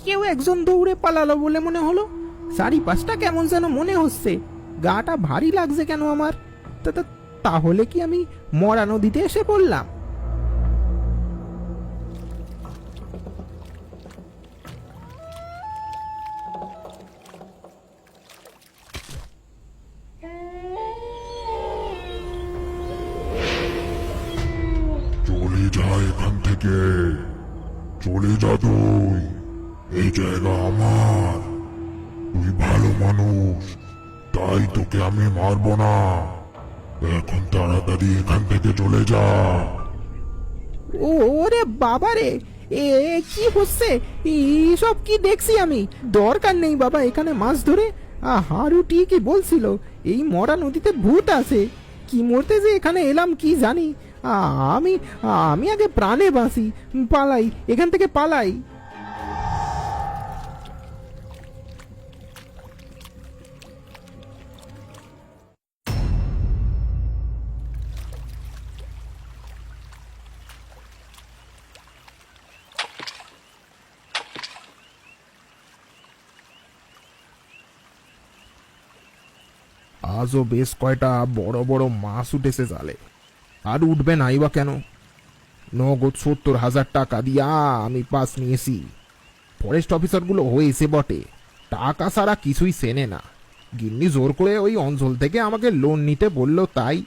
কেউ একজন দৌড়ে পালালো বলে মনে হলো। চারিপাশটা কেমন যেন মনে হচ্ছে, গাটা ভারী লাগছে কেন আমার। তাহলে কি আমি মরা নদীতে এসে পড়লাম? চলে যা এখান থেকে, চলে যা তুই। এই জায়গা আমার, তুই ভালো মানুষ, তাই তোকে আমি মারবো না। এখন তাড়াতাড়ি এখান থেকে চলে যা। ওরে বাবা রে, এ কি হচ্ছে? সব কি দেখছি আমি? দরকার নেই বাবা এখানে মাছ ধরে। হারু ঠিকই বলছিল, এই মরা নদীতে ভূত আছে। কি মরতে যে এখানে এলাম কি জানি। আমি আমি আগে প্রাণে বাঁচি, পালাই এখান থেকে, পালাই। আজও বেশ কয়টা বড় বড় মাছ উঠেছে জালে, আর উঠবে নাই বা কেন? নগদ 70,000 টাকা দিয়া আমি পাস নিয়েছি। ফরেস্ট অফিসারগুলো হয়েছে বটে, টাকা ছাড়া কিছুই চেনে না। গিন্নি জোর করে ওই অঞ্চল থেকে আমাকে লোন নিতে বলল, তাই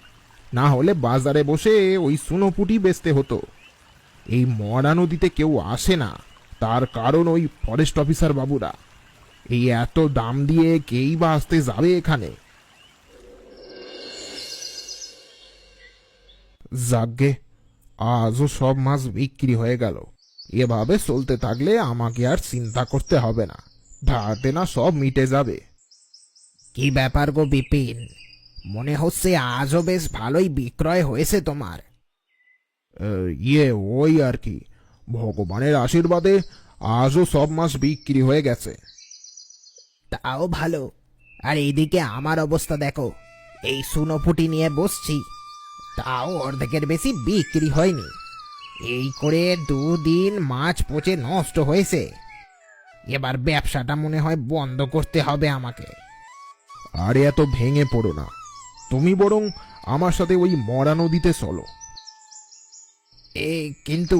না হলে বাজারে বসে ওই সুনোপুটি বেচতে হতো। এই মরা নদীতে কেউ আসে না, তার কারণ ওই ফরেস্ট অফিসার বাবুরা। এই এত দাম দিয়ে কেই বা আসতে যাবে এখানে? যাগ্গে, আজও সব মাছ বিক্রি হয়ে গেল। এভাবে চলতে থাকলে আমাকে আর চিন্তা করতে হবে না, ধার দেনা সব মিটে যাবে। কি ব্যাপার গো বিপিন, মনে হচ্ছে আজও বেশ ভালোই বিক্রয় হয়েছে তোমার। ওই আর কি, ভগবানের আশীর্বাদে আজও সব মাছ বিক্রি হয়ে গেছে। তাও ভালো। আর এইদিকে আমার অবস্থা দেখো, এই সুনোপুটি নিয়ে বসছি, তাও অর্ধেকের বেশি বিক্রি হয়নি। এই করে 2 দিন মাছ পচে নষ্ট হয়েছে। এবার ব্যবসাটা মনে হয় বন্ধ করতে হবে আমাকে। আরে এত ভেঙে পড়ো না, তুমি বরং আমার সাথে ওই মরা নদীতে চলো। কিন্তু